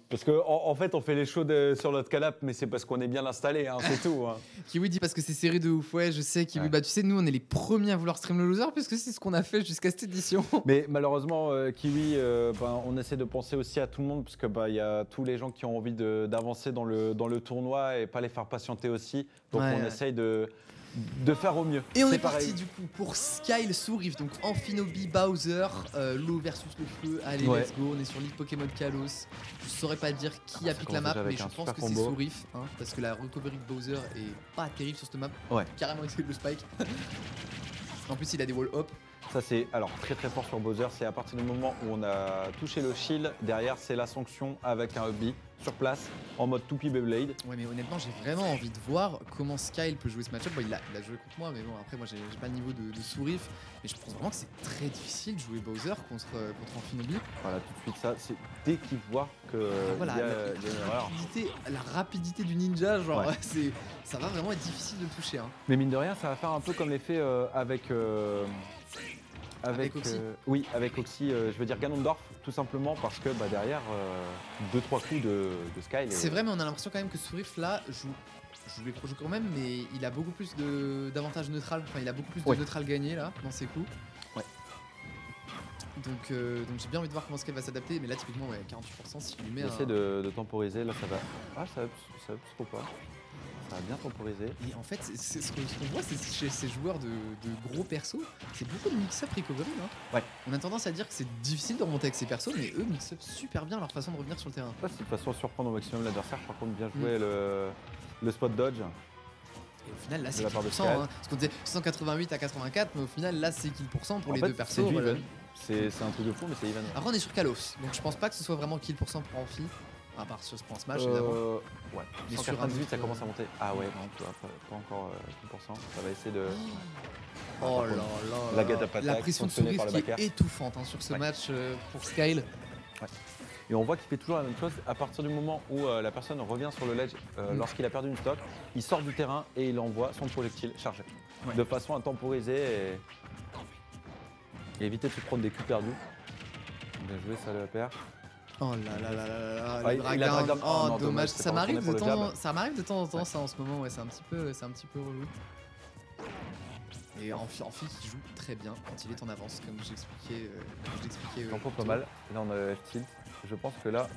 Parce qu'en en fait, on fait les shows sur notre canapé, mais c'est parce qu'on est bien installé, hein, c'est tout. Hein. Kiwi dit parce que c'est serré de ouf. Ouais, je sais, Kiwi. Ouais. Bah, tu sais, nous, on est les premiers à vouloir stream le loser, puisque c'est ce qu'on a fait jusqu'à cette édition. Mais malheureusement, Kiwi, on essaie de penser aussi à tout le monde, parce que y a tous les gens qui ont envie d'avancer dans le tournoi et pas les faire patienter aussi. Donc Ouais, on ouais. essaye de faire au mieux. Et on C'est est parti pareil. du coup pour Skyle sous Rift, donc Amphinobi, Bowser, l'eau versus le feu. Allez, Ouais. let's go, on est sur l'île Pokémon Kalos. Je saurais pas dire qui applique la commence map, déjà mais avec je un pense super que c'est combo. sous Rift, hein, parce que la recovery de Bowser est pas terrible sur cette map. Ouais. Carrément essayé le spike. En plus, il a des wall hop. Ça c'est alors très très fort sur Bowser, c'est à partir du moment où on a touché le shield, derrière c'est la sanction avec un up B sur place en mode Toupie Beyblade. Ouais, mais honnêtement, j'ai vraiment envie de voir comment Skyle peut jouer ce match-up. Bon, il a joué contre moi, mais bon, après, moi, j'ai pas le niveau de sous Rift. Mais je pense vraiment que c'est très difficile de jouer Bowser contre Amphinobi. Voilà tout de suite ça, c'est dès qu'il voit que Voilà, il y a une erreur. la rapidité du ninja, genre, Ouais. ça va vraiment être difficile de le toucher. Hein. Mais mine de rien, ça va faire un peu comme l'effet avec Avec Oxy. Oui, avec Oxy, je veux dire Ganondorf, tout simplement parce que derrière 2-3 coups de Sky. C'est vrai, mais on a l'impression quand même que Sourif là joue les projets quand même, mais il a beaucoup plus d'avantages neutral. Enfin, il a beaucoup plus de neutral gagné là dans ses coups. Ouais. Donc j'ai bien envie de voir comment Sky va s'adapter, mais là typiquement ouais 48% si je lui mets J'essaie de temporiser, là ça va. Ah ça up trop pas. Ça va bien temporiser. Et en fait, ce qu'on voit, c'est chez ces joueurs de gros persos, c'est beaucoup de mix-up recovery. Hein. Ouais. On a tendance à dire que c'est difficile de remonter avec ces persos, mais eux mix-up super bien leur façon de revenir sur le terrain. C'est de façon à surprendre au maximum l'adversaire, par contre bien joué le spot dodge. Et au final, là, c'est De la part de 100%. Sky. Hein. Parce qu'on disait 188 à 84, mais au final, là, c'est kill % pour les deux persos. C'est du Voilà. even. C'est un truc de fou, mais c'est even. Après, on est sur Kalos, donc je pense pas que ce soit vraiment kill % pour Amphi, à part sur ce point Smash, évidemment. Ouais, Mais sur sur un 98 ça autre, commence à monter. Ah ouais, non, tu vois, pas encore 10%. Ça va essayer de. Oh là là La là. gâte à La pression de fonctionner Sourif par le qui backer. est étouffante hein, sur ce Ouais. match pour Skyle. Et on voit qu'il fait toujours la même chose à partir du moment où la personne revient sur le ledge lorsqu'il a perdu une stock, il sort du terrain et il envoie son projectile chargé. Ouais. De façon à temporiser et éviter de se prendre des coups perdus. Bien joué, ça le paire. Oh là là là là là là, Ah, le il a drag drag down. down. Oh, Oh non, dommage. dommage, c'est Ça pas m'arrive retourné de pour le temps, jab. ça m'arrive de temps en temps Ouais. ça en ce moment. Ouais, c'est un petit peu relou. Et Amphi qui joue très bien quand il est en avance, comme j'expliquais. J'en prends pas mal. Là on a F-tilt. Je pense que là.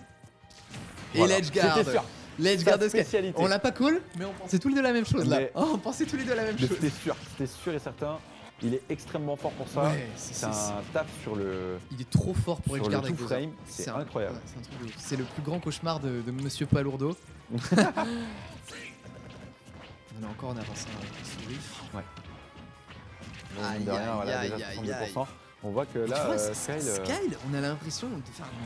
Et Voilà. l'edge guard. C'était sûr. L'edge Sa guard de Sky. spécialité. On l'a pas call, mais on pensait tous les deux la même chose là. Mais- Oh, on pensait tous les deux la même Mais chose. c'était sûr et certain. Il est extrêmement fort pour ça. Ouais, c'est un taf sur le. Il est trop fort pour Sur edge le guard two avec Bowser. frame, c'est incroyable. Ouais, c'est un truc de ouf. C'est le plus grand cauchemar de Monsieur Palourdo. On est encore en avance sur Riff. Ouais. Aïe, Mine de rien, voilà, aïe, déjà aïe, 70%. On voit que Et tu là, vois, Skyle. Skyle, on a l'impression, moi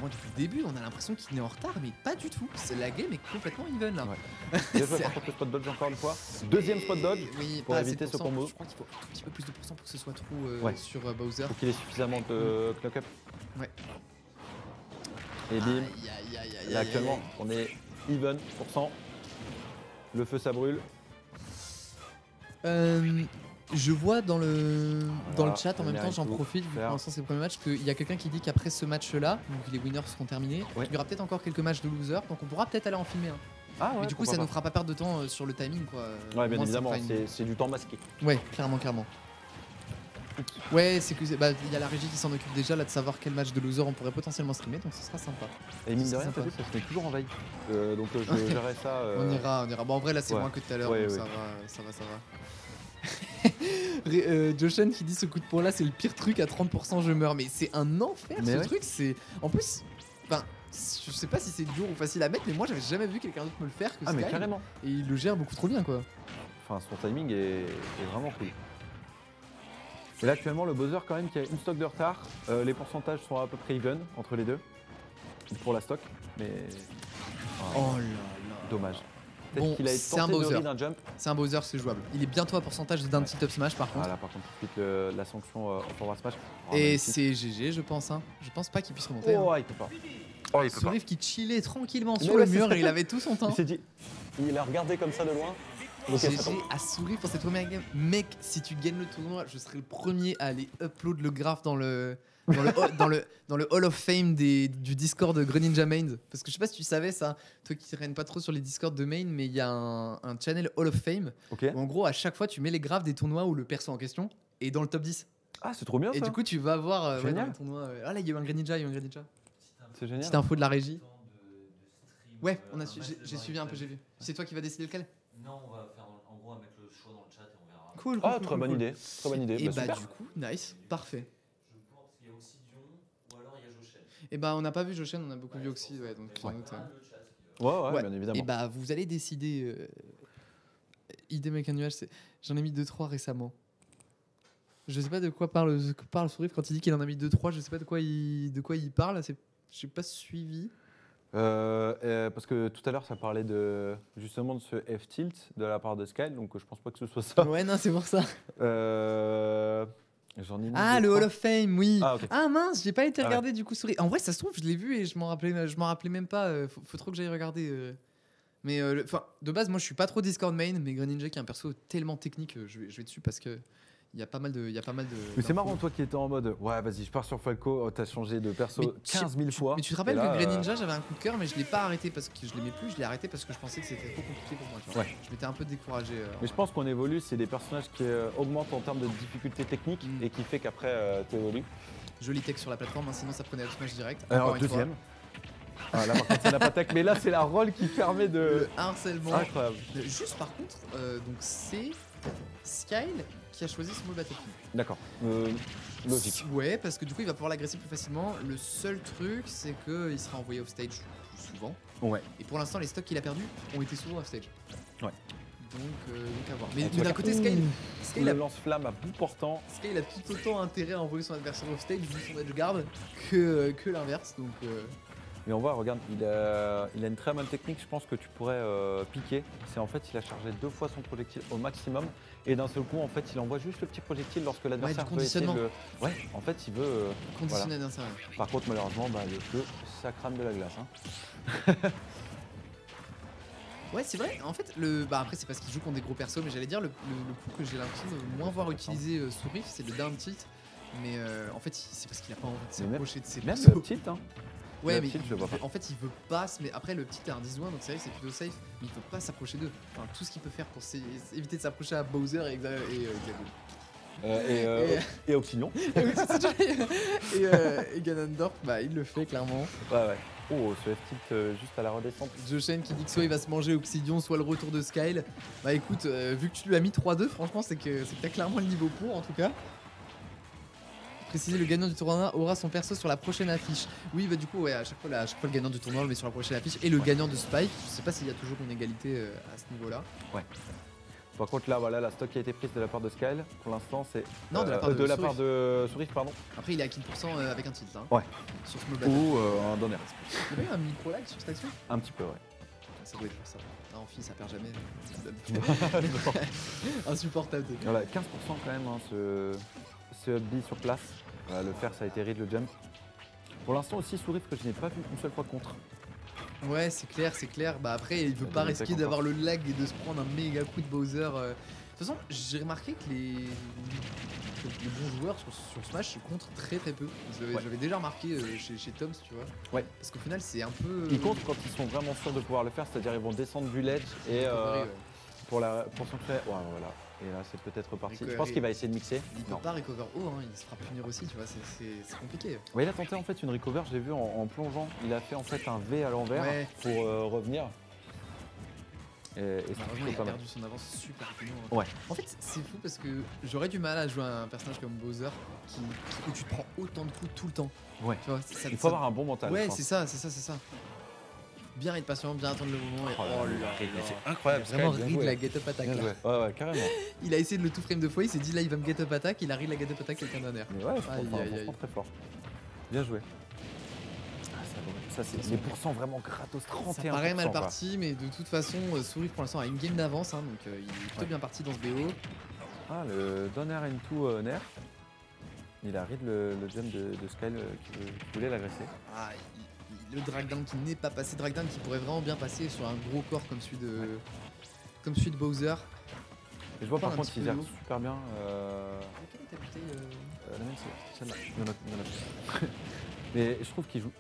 depuis le début, on a l'impression qu'il est en retard, mais pas du tout. La game est complètement even là. Ouais. Bien joué par contre le spot dodge encore une fois. Deuxième spot dodge. Oui, pour pas assez éviter de ce pourcent. combo. Je crois qu'il faut un tout petit peu plus de pourcent pour que ce soit trou Ouais. sur Bowser. Faut qu'il ait suffisamment de knock up. Ouais. Et bim. Aïe, aïe, aïe, aïe, Là aïe, actuellement, aïe. on est even %. Le feu ça brûle. Je vois dans le Voilà, chat en même temps, Amérique j'en Tour, profite, vu que faire. pour l'instant c'est le premier match, qu'il y a quelqu'un qui dit qu'après ce match-là, donc les winners seront terminés, Ouais. il y aura peut-être encore quelques matchs de loser, donc on pourra peut-être aller en filmer un. Ah ouais. Mais du coup, ça nous fera pas perdre de temps sur le timing quoi. Ouais, Au bien moins, ça évidemment, fera une- c'est du temps masqué. Ouais, clairement. Ouais, c'est que il y a la régie qui s'en occupe déjà là de savoir quel match de loser on pourrait potentiellement streamer, donc ce sera sympa. Et mine de C'est rien, sympa. t'as vu, ça se met toujours en veille. Donc je gérerai ça. On ira. Bon, en vrai, là, c'est ouais. moins que tout à l'heure, Ouais, donc ouais. ça va. Joshen qui dit ce coup de poing là, c'est le pire truc, à 30% je meurs. Mais c'est un enfer Mais ce ouais. truc, c'est. En plus, enfin, je sais pas si c'est dur ou facile à mettre, mais moi j'avais jamais vu quelqu'un d'autre me le faire que Ah mais Sky. carrément. Et il le gère beaucoup trop bien quoi. Enfin, son timing est vraiment cool. Et là, actuellement, le Bowser, quand même, qui a une stock de retard. Les pourcentages sont à peu près even entre les deux. Pour la stock. Mais. Oh là là. Dommage. Peut-être Bon, qu'il a c'est un tenté de Bowser. read un jump. C'est un Bowser, c'est jouable. Il est bientôt à pourcentage d'un petit top smash par contre. Voilà, par contre, tout de suite, la sanction au forward smash. Oh, Et magnifique. c'est GG, je pense. Hein. Je pense pas qu'il puisse remonter. Oh, hein. il peut pas. Oh, il peut pas. Sourif qui chillait tranquillement Mais sur ouais, le c'est mur ça. et il avait tout son temps. Il s'est dit. Il a regardé comme ça de loin. Ok, ça GG tombe. à sourire pour cette première game. Mec, si tu gagnes le tournoi, je serai le premier à aller upload le graphe dans le dans le Hall of Fame du Discord de Greninja Main. Parce que je sais pas si tu savais ça, toi qui traînes pas trop sur les Discords de Main, mais il y a un channel Hall of Fame Ok. où en gros à chaque fois tu mets les graphes des tournois où le perso en question est dans le top 10. Ah, c'est trop bien Et ça. du coup tu vas voir ouais, dans Génial. les tournois. Ah là il y a eu un Greninja, il y a eu un Greninja. C'est génial. Petite info de la régie. Ouais, on a j'ai suivi un peu, j'ai vu. C'est toi qui vas décider lequel? Non, on va faire en gros, on va mettre le choix dans le chat et on verra. Cool, Ah, très bonne idée. Très bonne idée. Et bah super. du coup, nice, parfait. Je pense qu'il y a Oxydion ou alors il y a Joshen. Et bah on n'a pas vu Joshen, on a beaucoup vu Oxy, ouais, donc sans doute, Le chat, si tu veux. Ouais, Ouais. bien évidemment. Et bah vous allez décider. Idée mec un nuage, j'en ai mis 2-3 récemment. Je sais pas de quoi parle Sourif quand il dit qu'il en a mis 2-3, je sais pas de quoi il parle, j'ai pas suivi. Parce que tout à l'heure, ça parlait justement de ce F-tilt de la part de Sky, donc je pense pas que ce soit ça. Ouais, non, c'est pour ça. J'en ai mis Ah, deux, le trois. Hall of Fame, oui. Ah, ok. Ah mince, j'ai pas été Ah ouais. regarder du coup Sourif. En vrai, ça se trouve, je l'ai vu et je m'en rappelais même pas. Faut trop que j'aille regarder. Mais de base, moi je suis pas trop Discord main, mais Greninja qui est un perso tellement technique, je vais dessus parce que il y a pas mal de. Mais c'est d'infos. marrant, toi qui étais en mode ouais, vas-y, je pars sur Falco, t'as changé de perso Mais 15 000 fois. Mais tu te rappelles Et là, que Greninja, j'avais un coup de cœur, mais je l'ai pas arrêté parce que je l'aimais plus, je l'ai arrêté parce que je pensais que c'était trop compliqué pour moi. Tu vois. Ouais. Je m'étais un peu découragé. Mais je pense qu'on évolue, c'est des personnages qui augmentent en termes de difficulté technique Mm. et qui fait qu'après t'évolues. Joli tech sur la plateforme, hein, sinon ça prenait le smash direct. Alors, Encore une fois. deuxième. Ah, là, par contre, ça n'a pas tech, mais là, c'est la roll qui permet de. Le harcèlement. Incroyable. Juste par contre, donc c'est Skyle qui a choisi ce mot Battlefield. D'accord. Logique. Ouais, parce que du coup il va pouvoir l'agresser plus facilement. Le seul truc, c'est qu'il sera envoyé off stage plus souvent. Ouais. Et pour l'instant, les stocks qu'il a perdus ont été souvent off stage. Ouais. Donc à voir. Mais Tu vois d'un côté, Skyle, Le lance-flamme à bout portant. Skyle a tout autant intérêt à envoyer son adversaire off stage vu son edge guard que l'inverse. Donc Mais on voit, regarde, il a une très bonne technique, je pense que tu pourrais piquer. C'est en fait, il a chargé 2 fois son projectile au maximum. Et d'un seul coup, en fait, il envoie juste le petit projectile lorsque l'adversaire du veut essayer de conditionnement. le... Ouais, en fait, il veut... conditionné d'un certain. Par contre, malheureusement, bah, le feu, ça crame de la glace. Hein. Ouais, c'est vrai. En fait, après, c'est parce qu'il joue contre des gros persos, mais j'allais dire le coup que j'ai l'impression de moins voir utiliser Sourif, c'est le down tilt. Mais en fait, c'est parce qu'il a pas envie de Mais même- s'approcher de ses Même persos. le petit, hein. Ouais, le mais tilt, je le vois pas. en fait, il veut pas mais après, le petit est un 10 donc c'est vrai que c'est plutôt safe, mais il veut pas s'approcher d'eux. Enfin, tout ce qu'il peut faire pour éviter de s'approcher à Bowser et Xavier. Et Oxygnon. Et Ganondorf, bah, il le fait clairement. Ouais, ouais. Oh, ce F-tilt juste à la redescente. Joshen qui dit que soit il va se manger Oxydion, soit le retour de Skyle. Bah écoute, vu que tu lui as mis 3-2, franchement, c'est que t'as clairement le niveau pour en tout cas. Préciser, le gagnant du tournoi aura son perso sur la prochaine affiche. Oui, bah du coup, ouais, à chaque fois le gagnant du tournoi on le met sur la prochaine affiche. Et le gagnant de Spike, je sais pas s'il y a toujours une égalité à ce niveau-là. Par contre, là, voilà, la stock qui a été prise de la part de Skyle, pour l'instant, c'est... Non, de la part de la Sourif. part de Sourif, pardon. Après, il est à 15% avec un tilt. Hein, Ouais. Sur ce mobile. Ou un donner. Il y avait un micro-lag sur cette action. Un petit peu, ouais. Ça doit être pour ça. Ah, en fille, ça perd jamais. Insupportable. t'es- Voilà, 15% quand même, hein, ce up B sur place. Le faire, ça a été read le jump. Pour l'instant aussi, Sourif que je n'ai pas vu une seule fois contre. Ouais, c'est clair, c'est clair. Bah après, il veut Ça pas devait risquer être d'avoir le lag et de se prendre un méga coup de Bowser. De toute façon, j'ai remarqué que les bons joueurs sur Smash se contre très très peu. J'avais déjà remarqué chez Toms, tu vois. Ouais. Parce qu'au final, c'est un peu. Ils comptent quand ils sont vraiment sûrs de pouvoir le faire, c'est-à-dire ils vont descendre du ledge et recovery, ouais. pour s'entraîner. Ouais, voilà. Et là, c'est peut-être reparti. Je Recovery. pense qu'il va essayer de mixer. Il peut Non. pas recover haut, hein, il se fera punir aussi, tu vois, c'est compliqué. Ouais, il a tenté en fait une recover, j'ai vu en plongeant. Il a fait en fait un V à l'envers Ouais. pour revenir. Et c'est Malheureusement, plutôt il a pas mal. perdu son avance super rapidement. hein. Ouais. En fait, c'est fou parce que j'aurais du mal à jouer un personnage comme Bowser où tu te prends autant de coups tout le temps. Ouais. Tu vois, Il faut avoir un bon mental. je Ouais, pense. c'est ça. Bien être patient, bien attendre le moment. Et... Oh là là, là mais là. c'est incroyable. Il a vraiment Sky, bien read joué. la get up attack. Bien là. joué. Ouais, ouais, carrément. Il a essayé de le tout frame 2 fois, il s'est dit là il va me get up attack, il a read la get up attack quelqu'un d'un air. Mais ouais, je pense Aïe, aïe, aïe. franchement très fort. Bien joué. Ah, ça, c'est les pourcents vraiment gratos, 31%. Ça paraît mal quoi. parti, mais de toute façon, Sourif pour l'instant a une game d'avance, hein, donc il est plutôt bien parti dans ce BO. Ah, le Donner N2 Nair. Il a read le jump de Skyle qui voulait l'agresser. Ah, le drag down qui n'est pas passé, drag down qui pourrait vraiment bien passer sur un gros corps comme celui comme celui de Bowser. Et je vois Prends par un contre petit qu'il peu gère d'eau. super bien. Quelle est ta bouteille La mienne, c'est celle-là. Il y en a plus. Mais je trouve qu'il joue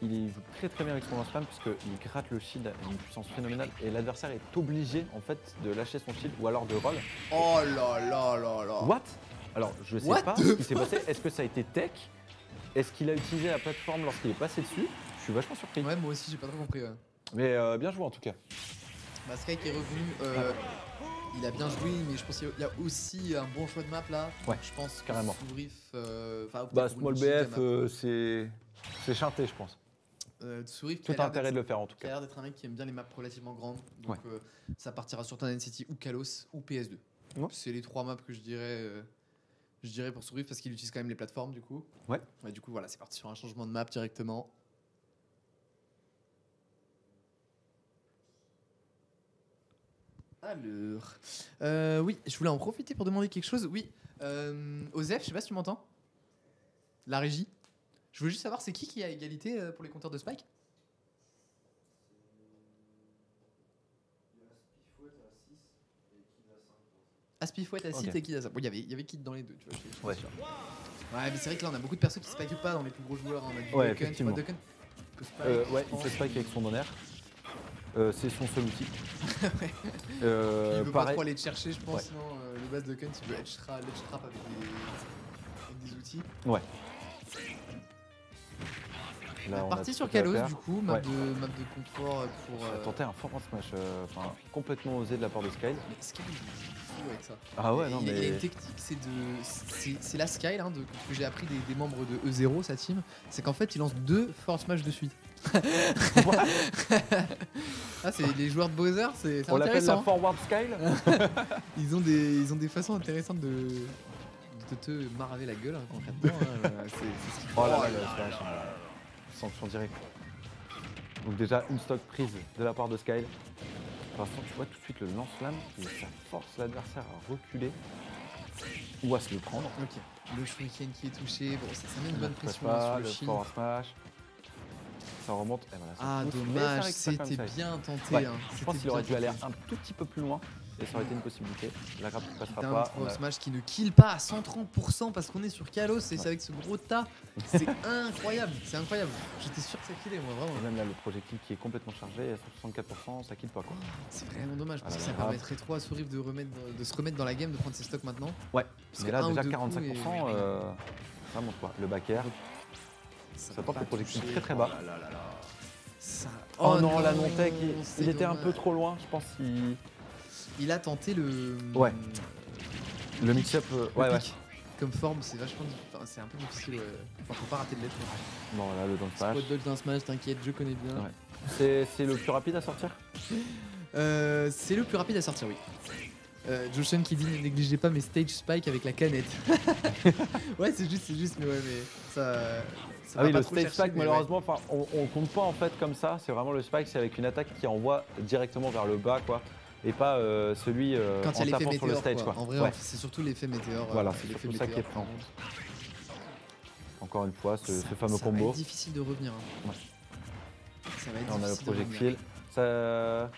très très bien avec son lance-flamme puisqu'il gratte le shield à une puissance phénoménale et l'adversaire est obligé en fait de lâcher son shield ou alors de roll. Oh là là là là. What? Alors je sais What pas the ce qui s'est passé. Est-ce que ça a été tech? Est-ce qu'il a utilisé la plateforme lorsqu'il est passé dessus? Je suis vachement surpris. Ouais, moi aussi, j'ai pas trop compris. Ouais. Mais bien joué en tout cas. Bah, Sky qui est revenu, il a bien joué, mais je pense qu'il y a aussi un bon choix de map là. Ouais, je pense que carrément. Sourif, Bah Small BF, c'est chanté je pense. Sourif qui Tout a l'air intérêt de le faire en tout qui a cas. l'air d'être un mec qui aime bien les maps relativement grandes. Donc Ouais. ça partira sur Tannen City ou Kalos ou PS2. Ouais. C'est les 3 maps que je dirais pour Sourif parce qu'il utilise quand même les plateformes du coup. Ouais. Et du coup voilà, c'est parti sur un changement de map directement. Alors, oui, je voulais en profiter pour demander quelque chose. Oui, Osef, je sais pas si tu m'entends. La régie. Je voulais juste savoir, c'est qui a égalité pour les compteurs de Spike? Aspifouette à 6 Ok. et Kid à 5. Bon, il y avait Kid dans les deux, tu vois. Je suis Ouais. sûr. Ouais, mais c'est vrai que là, on a beaucoup de persos qui spikent pas dans les plus gros joueurs. Hein. On a du Ouais, Ducken, tu vois, effectivement. Ducken peut spike, Ouais, je il pense. fait spike avec son honneur. C'est son seul outil. Ouais. Il veut pas Pareil. trop aller te chercher, je pense. Ouais. Non, le base Ducken, tu veux edge trap avec des outils. Ouais. Là, on a Parti tout sur ce qu'il y a à Kalos, faire. du coup, map Ouais. de confort pour. On a tenté un forward smash complètement osé de la part de Sky. Mais Sky, il est fou avec ça. Ah ouais, non il y a mais. une technique, c'est la Sky hein, que j'ai appris des membres de E0, sa team. C'est qu'en fait, il lance 2 forward smash de suite. Ah, c'est les joueurs de Bowser, c'est On l'appelle la intéressant. forward Sky. Ils ont des façons intéressantes de te maraver la gueule hein, concrètement. Hein. C'est ce qu'ils font. Oh là là, le smash. Sanction directe. Donc déjà une stock prise de la part de Sky. Pour l'instant, tu vois tout de suite le lance-flamme et ça force l'adversaire à reculer ou à se le prendre. Ok. Le shuriken qui est touché, bon ça met une bonne Ça passe pression pas, hein, le sur le shield. forward smash. Ça remonte. Et voilà, ça Ah pousse, mais ça dommage, récupère quand c'était même Sky. bien tenté. Ouais, Hein. Je pense C'était qu'il aurait bien dû aller tenté. un tout petit peu plus loin et ça aurait été une possibilité. La grappe ne passera Putain, pas. Forward On a- Smash qui ne kill pas à 130% parce qu'on est sur Kalos et c'est avec ce gros tas. C'est incroyable, c'est incroyable. J'étais sûr que ça killait moi vraiment. Et même là, le projectile qui est complètement chargé à 164%, ça quitte pas quoi. C'est vraiment dommage parce Ah que là ça là. permettrait trop à Sourif de se remettre dans la game, de prendre ses stocks maintenant. Ouais, Parce mais que là un ou déjà deux 45%, coups ça monte quoi. Le back air, ça porte le projectile très très bas. Ça... Oh, non, la non-tech, c'est il était un peu dommage. trop loin, je pense. Il a tenté le. Ouais. Le mix-up, le ouais, ouais. pic. Comme forme, c'est vachement enfin, c'est un peu difficile. Enfin, faut pas rater de l'être. Bon, là, le down smash. Spot dodge d'un smash, t'inquiète, je connais bien. Ouais. C'est le plus rapide à sortir. C'est le plus rapide à sortir, oui. Joshen qui dit ne négligez pas mes stage spike avec la canette. Ouais, c'est juste, mais ouais, mais ça. Ah oui, le stage spike, malheureusement, enfin, on compte pas en fait comme ça. C'est vraiment le spike, c'est avec une attaque qui envoie directement vers le bas, quoi. Et pas celui quand il y a en l'effet tapant sur le météore, stage, quoi. En vrai, Ouais. c'est surtout l'effet météore. Voilà, c'est c'est l'effet surtout ça qui est météore, pris en par contre. Encore une fois, ce fameux Ça va combo. être difficile de revenir. Hein. Ouais. Ça va être Là, on a le difficile de revenir. projectile.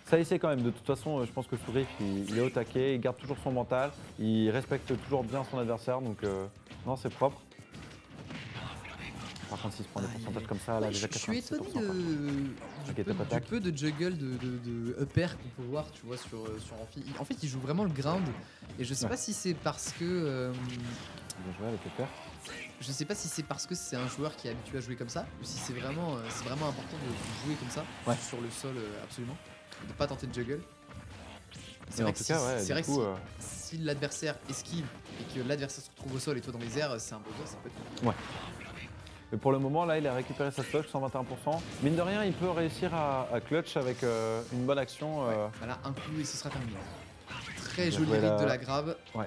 Ça essaie quand même. De toute façon, je pense que Sourif, il est au taquet, il garde toujours son mental, il respecte toujours bien son adversaire, donc non, c'est propre. Par contre, s'il se prend des pourcentages comme ça, là, Ouais, déjà je suis 87%. étonné T'inquiète, du pas d'attaque. peu de juggle, de upper qu'on peut voir, tu vois, sur Amphi. En fait, il joue vraiment le ground. Et je sais Ouais. pas si c'est parce que. Bien joué avec le père. Je sais pas si c'est parce que c'est un joueur qui est habitué à jouer comme ça, ou si c'est vraiment important de jouer comme ça, Ouais. sur le sol absolument, et de pas tenter de juggle. Mais en tout cas, ouais, c'est vrai du que coup, si l'adversaire esquive et que l'adversaire se retrouve au sol et toi dans les airs, c'est un buzzer, ça peut être compliqué. mais pour le moment, là, il a récupéré sa stock, 121%. Mine de rien, il peut réussir à clutch avec une bonne action. Voilà, un coup et ce sera terminé. Très Bien joli joué, read là. de la grave. Ouais.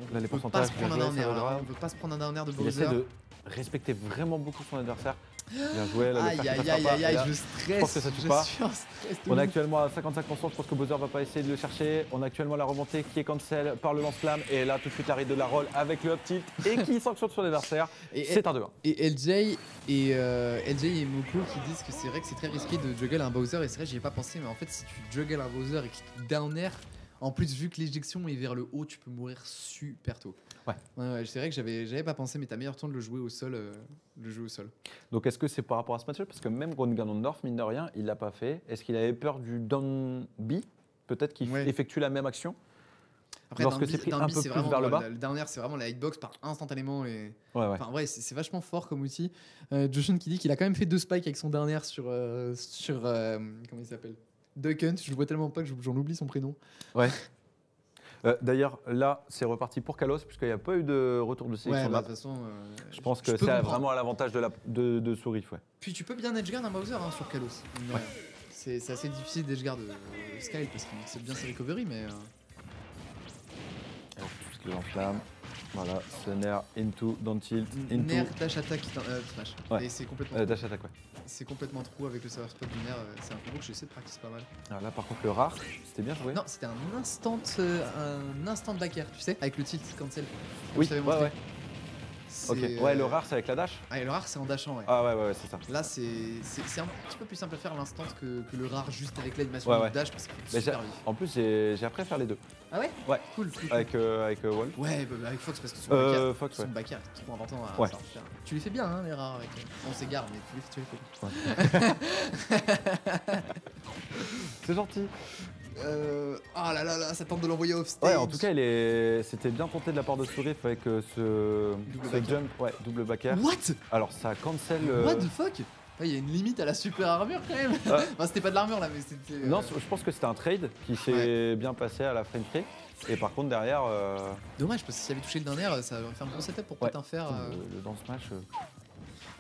On Là, les peut pas pourcentages, se prendre un bien down joué, air, ça là. vaudra. On peut pas se prendre un down air de Il Bowser. essaie de respecter vraiment beaucoup son adversaire. Bien joué, là, le Aïe fer qui aïe passera aïe pas. aïe Et aïe, là, je stresse. je pense que ça tue je pas. suis en stress de On est ouf. actuellement à 55%, je pense que Bowser va pas essayer de le chercher. On a actuellement la remontée qui est cancel par le lance-flamme. Et là, tout de suite, l'arrêt de la roll avec le up tilt et qui sanctionne son adversaire. Et- C'est un 2-1. Et LJ et Moko qui disent que c'est vrai que c'est très risqué de juggle un Bowser. Et c'est vrai, j'y ai pas pensé, mais en fait, si tu juggles un Bowser et qu'il te down air, En plus, vu que l'éjection est vers le haut, tu peux mourir super tôt. Ouais. Ouais, c'est vrai que j'avais pas pensé, mais t'as meilleur temps de le jouer au sol. Donc est-ce que c'est par rapport à ce match-là? Parce que même Ganondorf, mine de rien, il l'a pas fait. Est-ce qu'il avait peur du down B? Peut-être qu'il Ouais. effectue la même action? Après, Lorsque c'est pris un peu c'est plus vraiment vers le drôle. bas. Le dernier, c'est vraiment la hitbox par instantanément. Et... Ouais, ouais. Enfin, ouais, c'est vachement fort comme outil. Joshin qui dit qu'il a quand même fait 2 spikes avec son dernier sur. Comment il s'appelle? Duck Hunt. Je le vois tellement pas que j'en oublie son prénom. Ouais. D'ailleurs, là, c'est reparti pour Kalos, puisqu'il n'y a pas eu de retour de sélection Ouais, de bah, map. de toute façon. Je pense je que peux c'est comprendre. vraiment à l'avantage de Sourif. Ouais. Puis tu peux bien edgeguard un Bowser sur Kalos. Ouais. C'est assez difficile d'edgeguard Skyle parce qu'il sait bien ses recovery, mais. Tout le lance-flamme. Voilà, Sunner, into, down tilt, into. Nair, dash attack, smash. Ouais. Et c'est complètement, Dash attack, ouais. c'est complètement trou avec le server spot du Nair. C'est un combo que j'essaie de practice pas mal. Alors là, par contre, le rare, c'était bien joué. Non, c'était un instant back air, tu sais, avec le tilt cancel. Comme Oui, je t'avais ouais, montré. ouais. C'est, Ok. Ouais, le rare, c'est avec la dash. Ah, et le rare, c'est en dashant, ouais. Ah ouais, c'est ça. Là, c'est un petit peu plus simple à faire à l'instant que le rare juste avec l'animation Ouais, du ouais. dash parce que Mais c'est super vif. En plus, j'ai appris à faire les deux. Ah ouais. Ouais. Cool. Avec Wall. Ouais, bah, avec Fox parce que son back air, Fox, ouais. son back air est trop important à Ouais. savoir faire. Tu les fais bien, hein, les rares avec. On s'égare, mais tu les fais. C'est gentil. Ah là là là, ça tente de l'envoyer off stage. Ouais, en tout cas, c'était bien tenté de la part de Sourif avec ce back air. jump, ouais, double back air. What? Alors ça cancel. What the fuck? Il y a une limite à la super armure quand même. Enfin, c'était pas de l'armure là, mais c'était. Non, je pense que c'était un trade qui s'est bien passé à la frame tree. Et par contre, derrière. Dommage parce que s'il avait touché le dernier, ça aurait fait un bon setup pour peut-être un faire. Le dance smash.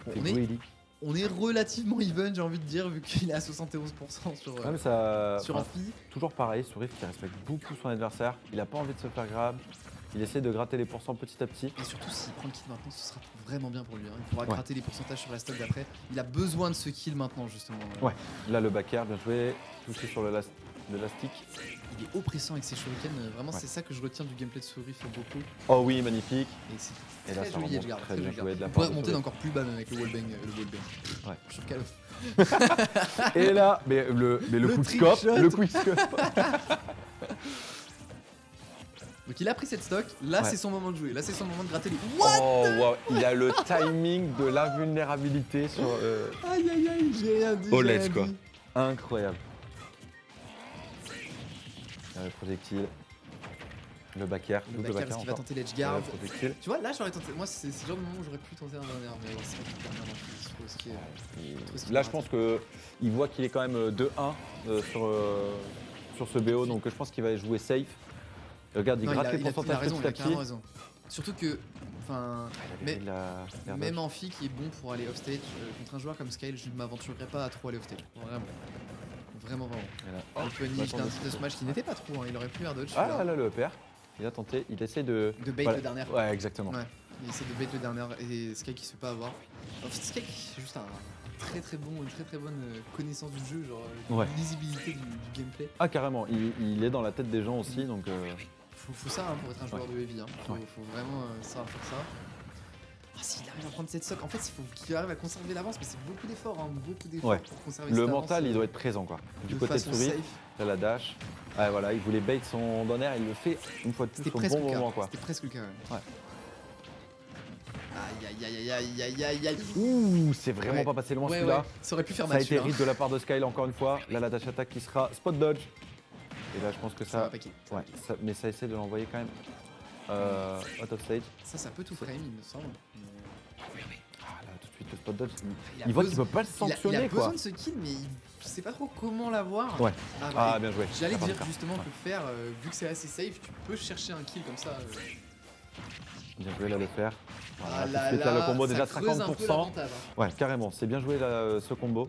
Bon, C'est greedy. on est relativement even, j'ai envie de dire, vu qu'il est à 71% sur, Ouais, mais ça. sur enfin, Amphi. toujours pareil, Sourif qui respecte beaucoup son adversaire. Il a pas envie de se faire grab. Il essaie de gratter les pourcents petit à petit. Et surtout, s'il prend le kill maintenant, ce sera vraiment bien pour lui. Hein. Il pourra Ouais. gratter les pourcentages sur la stock d'après. Il a besoin de ce kill maintenant, justement. Ouais. Là, le back air, bien joué. Touché sur l'élastique. Il est oppressant avec ses shurikens. Vraiment, Ouais. c'est ça que je retiens du gameplay de Sourif beaucoup. Oh oui, magnifique. Et c'est Et là, très ça joli remonte edgeguard. très Très bien joli joué de la On part pourrait de monter Sourif. encore plus bas même avec le wallbang. Ouais. Je Call of. Et là, mais le Le quick trick scope, shot. le quick scope. Donc il a pris cette stock. Là, Ouais. c'est son moment de jouer. Là, c'est son moment de gratter les. What? Oh wow, il a le timing de l'invulnérabilité sur Aïe aïe aïe, j'ai rien dit. Oh, j'ai let's rien quoi. dit. Incroyable. Le projectile. Le back air, Le double back air, back est-ce air qu'il va encore. tenter l'edgeguard? Projectile. Tu vois, là, j'aurais tenté. Moi, c'est le genre de moment où j'aurais pu tenter un dernier. Mais bon, c'est pas hyper bien. Trop risqué. Trop risqué Là, de je pense rater. qu'il voit qu'il est quand même 2-1 sur ce BO, donc je pense qu'il va jouer safe. Et regarde, il Non, gratte les il a pourcentages raison, petit il à a petit. carrément raison. Surtout que. Enfin. Mais. Il a l'air Même d'être- Amphi qui est bon pour aller offstage, contre un joueur comme Skyle, je ne m'aventurerais pas à trop aller offstage. Vraiment. Vraiment. Et là, Le Pony, bah, j'étais un attends, type de smash qui n'était pas trop, hein. Il aurait pu air dodge. Ah celui-là. là, le EPR. Il a tenté, il essaie de. De bait Voilà. le dernier. Ouais, exactement. Ouais. Il essaie de bait le dernier et Sky qui se fait pas avoir. En fait, Sky c'est juste une très bonne connaissance du jeu, genre Ouais. une lisibilité du gameplay. Ah, carrément, il est dans la tête des gens aussi, donc. Faut ça hein, pour être un joueur de heavy. Hein. Faut vraiment savoir faire ça. Ah, s'il arrive à prendre cette stock, en fait, il faut qu'il arrive à conserver l'avance, mais c'est beaucoup d'efforts, hein, Ouais. pour conserver Le cette mental, avance, il doit être présent, quoi. Du de côté de façon Souris, safe. là, la dash. Ah, voilà, il voulait bait son donner, il le fait une fois de plus C'était au presque bon le cas. moment, quoi. C'était presque le cas. Ouais. Ouais. Aïe. Ouh, c'est vraiment Ouais. pas passé loin Ouais, celui-là. ouais. Ça aurait pu faire Ça a mal été celui-là. read de la part de Skyle encore une fois. Là, la dash attack qui sera spot dodge. Et là, je pense que Ça va ça. paquer. Ouais, mais ça essaie de l'envoyer quand même out of stage. Ça peut tout frame, il me semble. Ah, là, tout de suite, le spot dodge. Il a Il voit qu'il besoin- peut pas le il a sanctionner, besoin quoi. de ce kill, mais je sais pas trop comment l'avoir. Ouais. Ah, Ah, bah, bien joué. j'allais La part dire de carte. justement Ouais. que faire, vu que c'est assez safe, tu peux chercher un kill comme ça. Bien joué, là, le faire. Voilà, Ah tout de là suite, là, le combo ça déjà creuse un peu 50%. l'avantage, hein. Ouais, carrément, c'est bien joué là, ce combo.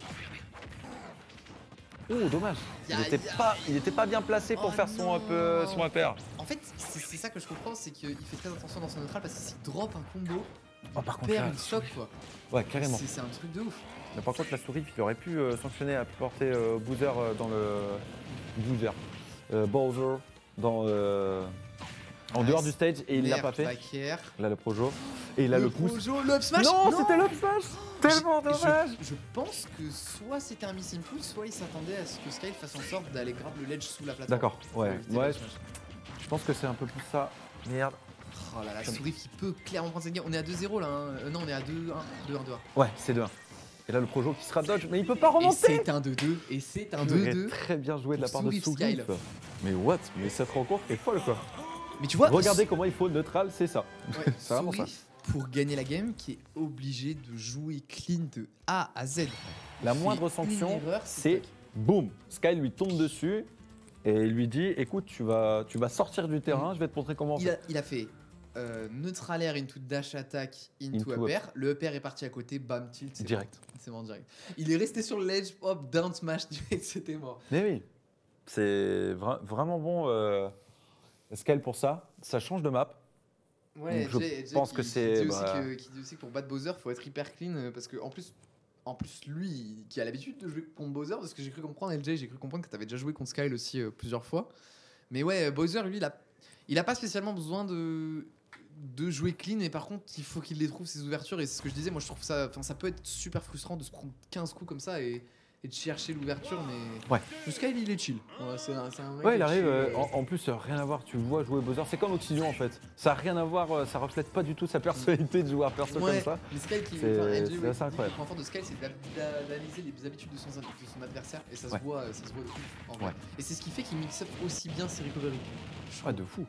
Oh, dommage. Il Aïe, était pas bien placé pour Oh faire son non. son upper. En fait, c'est ça que je comprends, c'est qu'il fait très attention dans son neutral parce que s'il drop un combo, Oh, par il contre, perd là, une stock quoi. ouais, carrément. C'est un truc de ouf. Mais par contre, la souris, il aurait pu sanctionner à porter Bowser dans le. Bowser. Bowser dans en dehors du stage et il l'a pas fait. Backer. Là, le Projo. Et il a le pouce. Projo, le up smash. Non, c'était l'up smash. Tellement dommage. Je pense que soit c'était un missing pull, soit il s'attendait à ce que Sky fasse en sorte d'aller grab le ledge sous la plateforme. D'accord, ouais. Pour éviter Ouais, le smash. je pense que c'est un peu plus ça. Merde. Oh là là, Sourif qui peut clairement prendre cette game. On est à 2-0 là. Hein. Non, on est à 2-1. 2-1, 2-1. Ouais, c'est 2-1. Et là, le Projo qui sera dodge, mais il peut pas Et remonter. c'est un 2-2. Et c'est un 2-2. Très bien joué de la pour part de Sourif Sourif. Skyle. Mais what? Mais cette rencontre est folle quoi. Mais tu vois, Regardez comment il faut neutral, c'est ça. ouais, C'est vraiment ça. Sourif, pour gagner la game, qui est obligé de jouer clean de A à Z. La Il moindre fait sanction, une erreur, c'est boum. Sky lui tombe dessus et il lui dit écoute, tu vas sortir du terrain, je vais te montrer comment on fait. Il a fait neutral air into dash attack into Into up air. Le up air est parti à côté, bam, tilt. C'est Direct. mort. C'est mort direct. Il est resté sur le ledge, hop, down smash direct, c'était mort. Mais oui, c'est vraiment bon Sky pour ça. Ça change de map. Ouais, Donc, je pense que c'est, Qui dit, bah, qui dit aussi que pour battre Bowser, faut être hyper clean parce que en plus, lui qui a l'habitude de jouer contre Bowser, parce que j'ai cru comprendre, LJ, j'ai cru comprendre que tu avais déjà joué contre Skyle aussi plusieurs fois. Mais ouais, Bowser, lui, il a pas spécialement besoin de jouer clean, mais par contre, il faut qu'il les trouve ses ouvertures. Et c'est ce que je disais, moi je trouve ça, ça peut être super frustrant de se prendre 15 coups comme ça et de chercher l'ouverture, mais Ouais. le Skyle il est chill. Ouais, c'est un mec Ouais, il qui est arrive. chill. En plus, rien à voir. Tu le vois jouer Bowser. C'est comme Oxygen en fait. Ça a rien à voir. Ça reflète pas du tout sa personnalité de jouer à perso Ouais, comme ça. mais Skyle qui C'est- enfin, LJ, c'est ouais, assez qui dit que incroyable. le point fort de Skyle c'est d'analyser les habitudes de son adversaire et ça se Ouais. voit de ouf, en vrai. Ouais. Et c'est ce qui fait qu'il mixe up aussi bien ses recoveries. Ouais, de fou.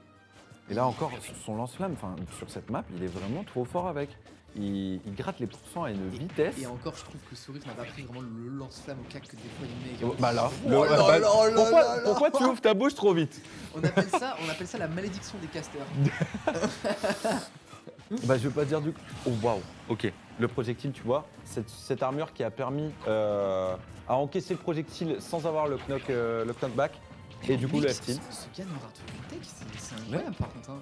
Et là encore, son lance-flamme, enfin, sur cette map, il est vraiment trop fort avec. Il gratte les pourcents à une vitesse. Et encore, je trouve que Sourif n'a pas pris vraiment le lance-flamme au cac que des fois il met. Bah là, Oh là là là là. pourquoi tu ouvres ta bouche trop vite? On appelle ça la malédiction des casters. Bah je veux pas dire du... Oh waouh, ok. Le projectile, tu vois, cette armure qui a permis à encaisser le projectile sans avoir le knockback. Et du coup, le F-tilt. Ce gars n'en rate aucune tech, c'est incroyable par contre. Hein.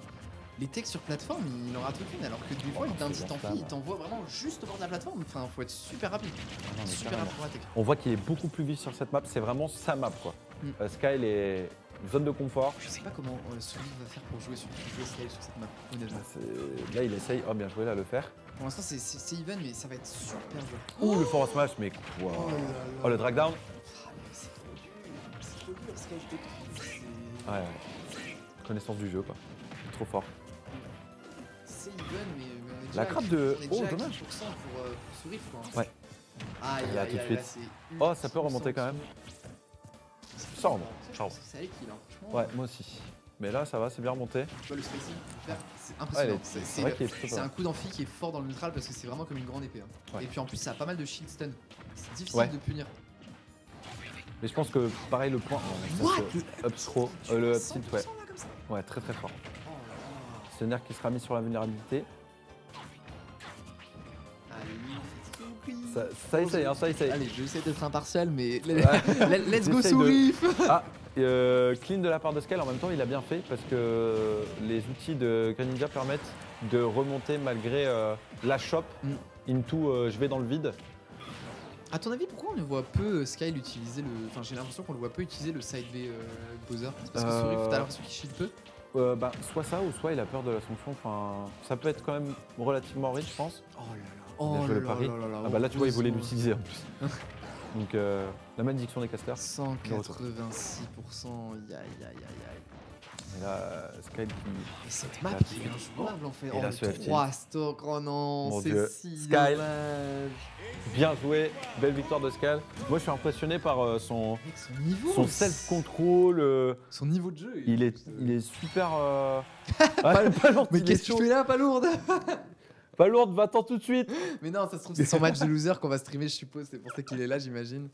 Les techs sur plateforme, il n'en rate aucune, alors que des fois, Oh, d'un c'est petit bien ça, amphi, il là. t'envoie vraiment juste au bord de la plateforme. Enfin, faut être super rapide. non, mais Super carrément. rapide pour la tech. On voit qu'il est beaucoup plus vif sur cette map, c'est vraiment sa map quoi. Mm. Skyle est zone de confort. Je sais pas comment Sourif va faire pour jouer Scale sur cette map, honnêtement. Là il essaye, oh bien joué là le faire. Pour l'instant, c'est even, mais ça va être super dur. Ouh le forward smash, mais quoi. là là. Oh le drag down. Ah, mais c'est trop dur. C'est trop dur, Scale technique. Ouais. Connaissance du jeu quoi. Trop fort. C'est even, mais on est déjà La crabe de- on est oh, déjà à dommage. 15% pour Sourif, quoi. Ouais. Aïe, Là, aïe, tout de aïe, suite. là, c'est Oh, ça peut remonter quand même. Ça remonte, ça remonte. C'est avec qui là, franchement. Ouais, moi aussi. Mais là ça va, c'est bien remonté. Tu vois le spacing faire, c'est Ouais, impressionnant. c'est vrai qu'il est plutôt C'est pas un coup d'amphi qui est fort dans le neutral parce que c'est vraiment comme une grande épée. Hein. Ouais. Et puis en plus, ça a pas mal de shield stun. C'est difficile Ouais. de punir. Mais je pense que pareil le point. Oh, ça, What c'est up throw, le up tilt, ouais. 100% là comme ça. Ouais, très très fort. Oh là là. C'est nerf qui sera mis sur la vulnérabilité. Allez, Ça essaye, hein, ça essaye. Allez, je vais essayer d'être impartial, mais Ouais. let's go J'essaye de- Sourif. Ah, clean de la part de Scale, en même temps il a bien fait parce que les outils de Greninja permettent de remonter malgré la shop into je vais dans le vide. À ton avis, pourquoi on ne voit peu Skyle utiliser le. Enfin, j'ai l'impression qu'on le voit peu utiliser le side B Bowser. C'est parce que Sourif, t'as l'impression qu'il shield peu. Bah, soit ça ou soit il a peur de la sanction. Enfin, ça peut être quand même relativement rich, je pense. Oh là là. Bien joué le pari. Ah bah là tu vois il voulait heureusement. l'utiliser en plus. Donc la malédiction des casters. 186%, aïe aïe aïe aïe. Et là Scale qui... Mais cette map Là, qui est injouable en fait. et là, Oh, ce le F-tilt. 3 stock, oh non, Mon c'est Dieu. si Skyle. dommage. Bien joué, belle victoire de Scale. Moi je suis impressionné par son Mec, son niveau. son self-control. Son niveau de jeu. Il est super. Pas lourde, Mais il qu'est-ce est que tu chaud. fais là, pas lourde? Pas lourde, va-t'en tout de suite. Mais non, ça se trouve, c'est son match de loser qu'on va streamer, je suppose. C'est pour ça qu'il est là, j'imagine.